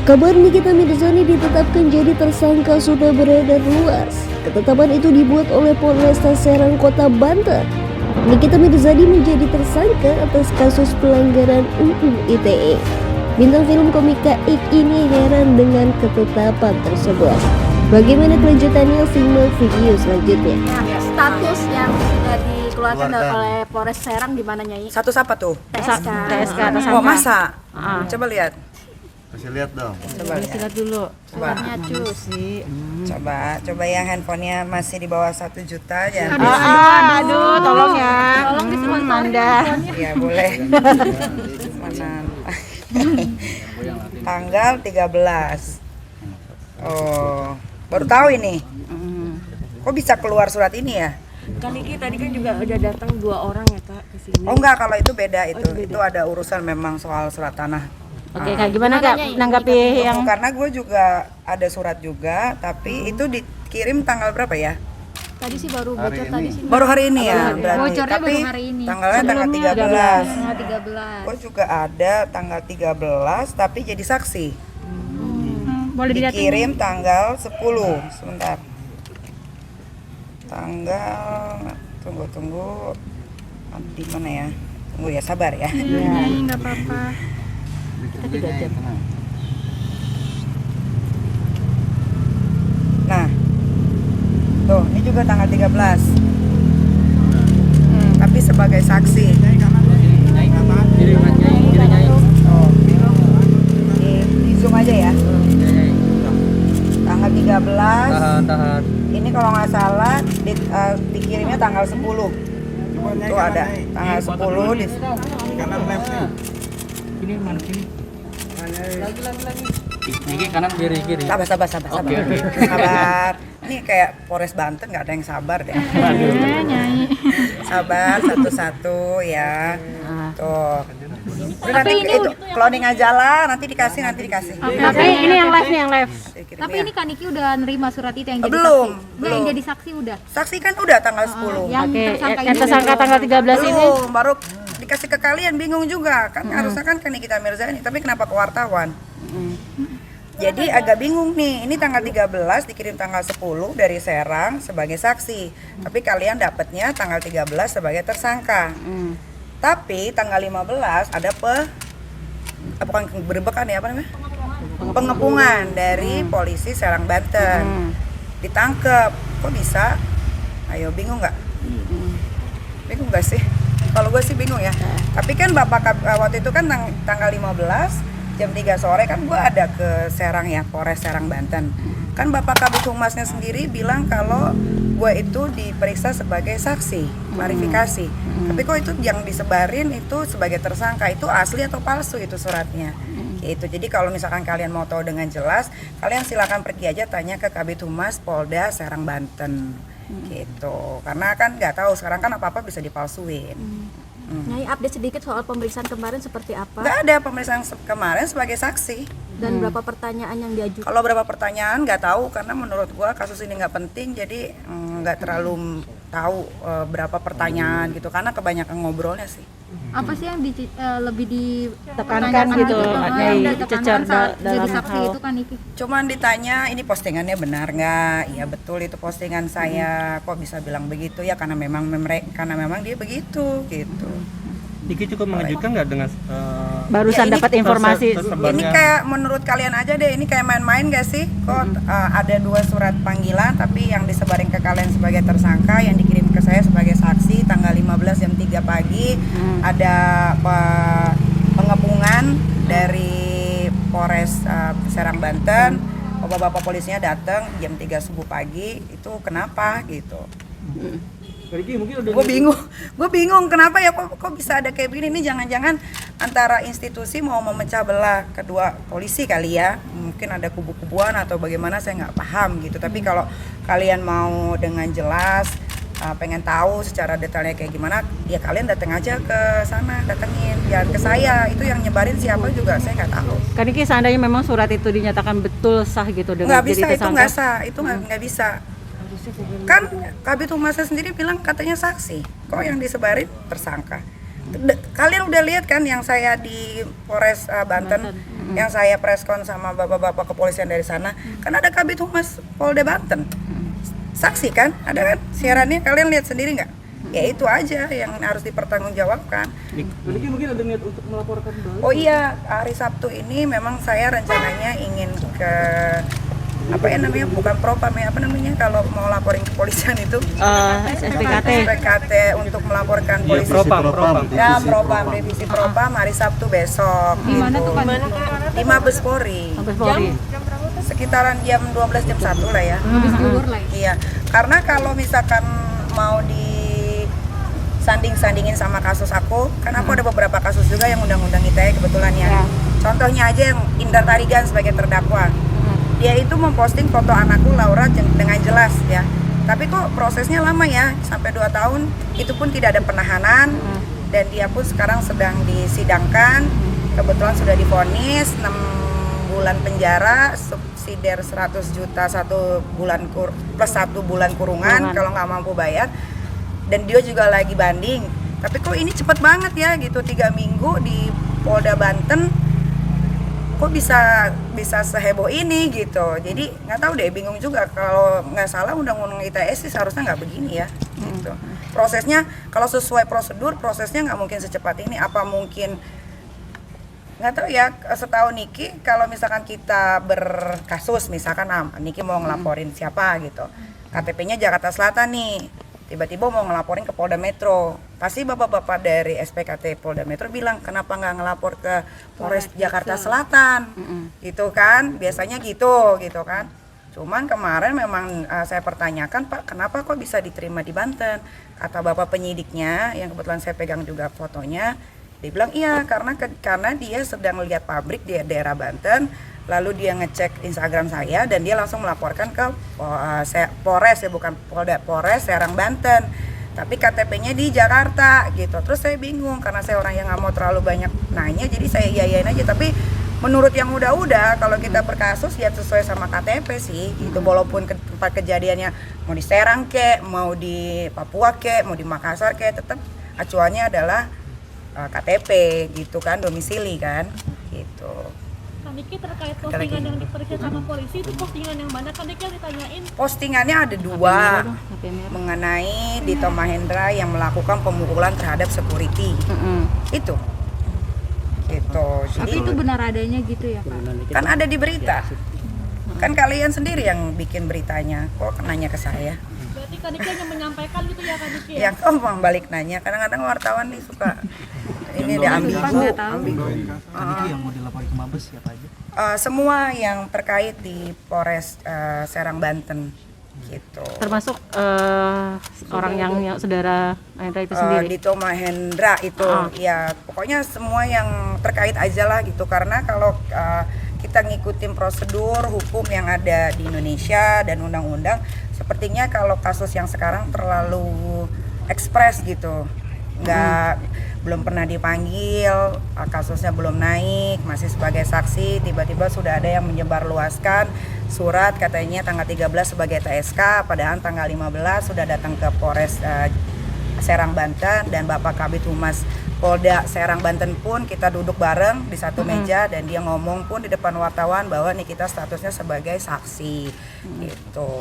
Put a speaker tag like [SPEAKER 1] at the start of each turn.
[SPEAKER 1] Kabar Nikita Mirzani ditetapkan jadi tersangka sudah beredar luas. Ketetapan itu dibuat oleh Polresta Serang Kota Banten. Nikita Mirzani menjadi tersangka atas kasus pelanggaran UU ITE. Bintang film komika Ik ini heran dengan ketetapan tersebut. Bagaimana kelanjutannya? Simak video selanjutnya.
[SPEAKER 2] Nah, status yang sudah dikeluarkan oleh Polres Serang gimana, Nyai?
[SPEAKER 3] Satu apa tuh?
[SPEAKER 2] TSK.
[SPEAKER 3] Oh, masa? Coba lihat.
[SPEAKER 4] Kasih lihat dong.
[SPEAKER 3] Coba
[SPEAKER 2] Lihat dulu. Coba cus.
[SPEAKER 3] Coba yang handphonenya masih di bawah 1 juta ya.
[SPEAKER 2] Aduh, tolong ya. Tolong disponsorin handphonenya.
[SPEAKER 3] Iya, boleh. Mana? Tanggal 13. Oh, baru tahu ini. Kok bisa keluar surat ini ya?
[SPEAKER 5] Kan Niki tadi kan juga udah datang 2 orang ya Kak ke sini.
[SPEAKER 3] Oh enggak, kalau itu beda itu. Itu ada urusan memang soal surat tanah.
[SPEAKER 2] Oke, Kak, gimana Kak menanggapi yang
[SPEAKER 3] Karena gue juga ada surat juga, tapi itu dikirim tanggal berapa ya?
[SPEAKER 2] tadi sih baru bocor tadi sih.
[SPEAKER 3] Baru hari ini ya berarti.
[SPEAKER 2] Bocornya
[SPEAKER 3] Tapi
[SPEAKER 2] baru hari ini.
[SPEAKER 3] tanggalnya tanggal
[SPEAKER 2] Sebelumnya
[SPEAKER 3] 13.
[SPEAKER 2] Tanggal 13.
[SPEAKER 3] Gue juga ada tanggal 13 tapi jadi saksi.
[SPEAKER 2] Boleh dilihat
[SPEAKER 3] Dikirim tanggal 10. Sebentar. Tanggal tunggu. Di mana ya? Tunggu ya, sabar ya.
[SPEAKER 2] Ini enggak apa-apa.
[SPEAKER 5] Kita 3 jam.
[SPEAKER 3] Nah. Tuh, ini juga tanggal 13. Tapi sebagai saksi. Oh. Di zoom aja ya. Tanggal 13.
[SPEAKER 4] Tahan.
[SPEAKER 3] Ini kalau nggak salah dikirimnya tanggal 10. Tuh ada tanggal 10 di
[SPEAKER 4] Kanan left nih.
[SPEAKER 6] Ini mana sini? Ini kanan kiri.
[SPEAKER 3] sabar.
[SPEAKER 6] Oke.
[SPEAKER 3] Sabar. Ini kayak Polres Banten nggak ada yang sabar deh.
[SPEAKER 2] Nyai.
[SPEAKER 3] Sabar satu-satu ya. Tuh. Udah, nanti itu cloning aja lah, nanti dikasih.
[SPEAKER 2] Tapi ini yang live.
[SPEAKER 3] Dikirim
[SPEAKER 2] Tapi
[SPEAKER 3] ya.
[SPEAKER 2] ini Kak Niki udah nerima surat itu yang jadi
[SPEAKER 3] Belum,
[SPEAKER 2] saksi. Enggak,
[SPEAKER 3] belum.
[SPEAKER 2] yang jadi saksi udah.
[SPEAKER 3] Saksi kan udah tanggal 10.
[SPEAKER 2] Yang
[SPEAKER 6] Oke,
[SPEAKER 2] tersangka
[SPEAKER 6] yang
[SPEAKER 2] ini
[SPEAKER 6] tersangka tanggal 13 ini.
[SPEAKER 3] Belum, baru dikasih ke kalian, bingung juga kan. Harusnya kan ke Nikita Mirzani, tapi kenapa ke wartawan? Jadi agak bingung nih, ini tanggal 13 dikirim tanggal 10 dari Serang sebagai saksi. Tapi kalian dapatnya tanggal 13 sebagai tersangka. Tapi tanggal 15 ada bukan berbekan ya, apa namanya? Pengepungan dari polisi Serang Banten. Ditangkep. Kok bisa? Ayo, bingung nggak? Bingung nggak sih? Kalau gue sih bingung ya. Tapi kan waktu itu kan tanggal 15 jam 3 sore kan gue ada ke Serang ya, Polres Serang Banten. Kan Bapak Kabid Humasnya sendiri bilang kalau gue itu diperiksa sebagai saksi, klarifikasi. Tapi kok itu yang disebarin itu sebagai tersangka, itu asli atau palsu itu suratnya? Gitu. Jadi kalau misalkan kalian mau tahu dengan jelas, kalian silakan pergi aja tanya ke Kabid Humas Polda Serang Banten. Gitu. Karena kan nggak tahu sekarang kan apa-apa bisa dipalsuin.
[SPEAKER 2] Nyai, update sedikit soal pemeriksaan kemarin seperti apa
[SPEAKER 3] Nggak ada pemeriksaan kemarin sebagai saksi.
[SPEAKER 2] dan berapa pertanyaan yang diajukan.
[SPEAKER 3] Kalau berapa pertanyaan nggak tahu karena menurut gua kasus ini nggak penting, jadi nggak terlalu tahu berapa pertanyaan gitu karena kebanyakan ngobrolnya sih.
[SPEAKER 2] Apa sih yang lebih
[SPEAKER 6] Tekankan gitu, Nyai, dicecer
[SPEAKER 2] jadi
[SPEAKER 6] dalam
[SPEAKER 2] saksi
[SPEAKER 6] hal.
[SPEAKER 2] itu kan Niki.
[SPEAKER 3] Cuman ditanya ini postingannya benar nggak? Iya betul itu postingan saya. Kok bisa bilang begitu ya karena memang dia begitu gitu.
[SPEAKER 4] Niki cukup mengejutkan nggak dengan
[SPEAKER 6] Barusan
[SPEAKER 3] Ya, ini
[SPEAKER 6] dapat informasi.
[SPEAKER 3] Ini kayak menurut kalian aja deh, ini kayak main-main gak sih? Kok ada 2 surat panggilan tapi yang disebarin ke kalian sebagai tersangka, yang dikirim ke saya sebagai saksi tanggal 15 jam 3 pagi. Ada pengepungan dari Polres Serang Banten. Bapak-bapak polisinya datang jam 3 subuh pagi. Itu kenapa gitu? Gue bingung kenapa ya kok bisa ada kayak begini. Ini jangan-jangan antara institusi mau memecah belah kedua polisi kali ya, mungkin ada kubu-kubuan atau bagaimana, saya nggak paham gitu. Tapi kalau kalian mau dengan jelas pengen tahu secara detailnya kayak gimana, ya kalian datang aja ke sana, datengin, jangan ke saya. Itu yang nyebarin siapa juga saya nggak tahu.
[SPEAKER 6] Kan ini seandainya memang surat itu dinyatakan betul sah gitu dengan
[SPEAKER 3] Nggak bisa,
[SPEAKER 6] jadi
[SPEAKER 3] itu
[SPEAKER 6] tersangka.
[SPEAKER 3] nggak sah, itu nggak bisa. Kan Kabid Humasnya sendiri bilang katanya saksi, kok yang disebarin tersangka. Kalian udah lihat kan yang saya di Polres Banten Yang saya preskon sama bapak-bapak kepolisian dari sana, kan ada Kabid Humas Polda Banten. Saksi kan, ada kan siarannya, kalian lihat sendiri nggak? Ya itu aja yang harus dipertanggungjawabkan.
[SPEAKER 4] Jadi mungkin ada niat untuk melaporkan balik.
[SPEAKER 3] Oh iya, hari Sabtu ini memang saya rencananya ingin ke apa ya namanya, bukan propam ya, apa namanya kalau mau laporin ke kepolisian itu
[SPEAKER 6] SPKT.
[SPEAKER 3] SPKT untuk melaporkan polisi.
[SPEAKER 4] Propam.
[SPEAKER 3] Ya, propam, divisi propam hari Sabtu besok.
[SPEAKER 6] Di mana tuh kan?
[SPEAKER 3] Di Mabes Polri.
[SPEAKER 6] Mabes Polri.
[SPEAKER 3] Sekitaran jam 12 jam 1 lah ya.
[SPEAKER 2] Habis zuhur lah ya.
[SPEAKER 3] Iya, karena kalau misalkan mau disanding-sandingin sama kasus aku, kan aku ada beberapa kasus juga yang undang-undang ITE kebetulan ya. Contohnya aja yang Indra Tarigan sebagai terdakwa. Dia itu memposting foto anakku Laura dengan jelas ya. Tapi kok prosesnya lama ya, sampai 2 tahun, itu pun tidak ada penahanan. Dan dia pun sekarang sedang disidangkan. Kebetulan sudah divonis 6 bulan penjara, subsidiar 100 juta 1 bulan plus 1 bulan kurungan kalau nggak mampu bayar. Dan dia juga lagi banding. Tapi kok ini cepet banget ya gitu, 3 minggu di Polda Banten. Kok bisa seheboh ini gitu. Jadi nggak tahu deh, bingung juga. Kalau nggak salah undang-undang ITE sih seharusnya nggak begini ya gitu. Prosesnya kalau sesuai prosedur, prosesnya nggak mungkin secepat ini. Apa mungkin, nggak tahu ya, setahu Niki kalau misalkan kita berkasus, misalkan Niki mau ngelaporin siapa gitu, KTP-nya Jakarta Selatan nih, tiba-tiba mau ngelaporin ke Polda Metro, pasti bapak-bapak dari SPKT Polda Metro bilang, kenapa nggak ngelapor ke Polres Jakarta Selatan, gitu kan, biasanya gitu kan. Cuman kemarin memang saya pertanyakan, Pak, kenapa kok bisa diterima di Banten? Kata bapak penyidiknya, yang kebetulan saya pegang juga fotonya, dia bilang iya, karena dia sedang lihat pabrik di daerah Banten, lalu dia ngecek Instagram saya dan dia langsung melaporkan ke Polres ya, bukan Polda, Polres Serang Banten. Tapi KTP-nya di Jakarta gitu. Terus saya bingung karena saya orang yang nggak mau terlalu banyak nanya, jadi saya iyain aja. Tapi menurut yang udah-udah, kalau kita berkasus ya sesuai sama KTP sih gitu. Walaupun tempat kejadiannya mau di Serang kek, mau di Papua kek, mau di Makassar kek, tetap acuannya adalah KTP gitu kan, domisili kan gitu.
[SPEAKER 7] Niki terkait postingan yang diperiksa sama polisi, itu postingan yang mana? Kan Niki ditanyain.
[SPEAKER 3] Postingannya ada 2 mengenai Dito Mahendra yang melakukan pemukulan terhadap security. Itu gitu.
[SPEAKER 2] Tapi itu benar adanya gitu ya, Pak?
[SPEAKER 3] Kan ada di berita. Kan kalian sendiri yang bikin beritanya, kok nanya ke saya.
[SPEAKER 7] Berarti Kak Niki hanya menyampaikan gitu ya, Kak Niki?
[SPEAKER 3] Yang kau balik nanya, kadang-kadang wartawan nih suka ini dia ambigu.
[SPEAKER 8] Yang mau dilaporin ke Mabes siapa aja?
[SPEAKER 3] Semua yang terkait di Polres Serang Banten gitu.
[SPEAKER 6] Termasuk orang yang saudara Mahendra itu sendiri.
[SPEAKER 3] Dito Mahendra itu ya, pokoknya semua yang terkait aja lah gitu, karena kalau kita ngikutin prosedur hukum yang ada di Indonesia dan undang-undang, sepertinya kalau kasus yang sekarang terlalu ekspres gitu, belum pernah dipanggil, kasusnya belum naik, masih sebagai saksi, tiba-tiba sudah ada yang menyebarluaskan surat katanya tanggal 13 sebagai TSK, padahal tanggal 15 sudah datang ke Polres Serang Banten, dan Bapak Kabid Humas Polda Serang Banten pun kita duduk bareng di satu meja, dan dia ngomong pun di depan wartawan bahwa nih kita statusnya sebagai saksi gitu.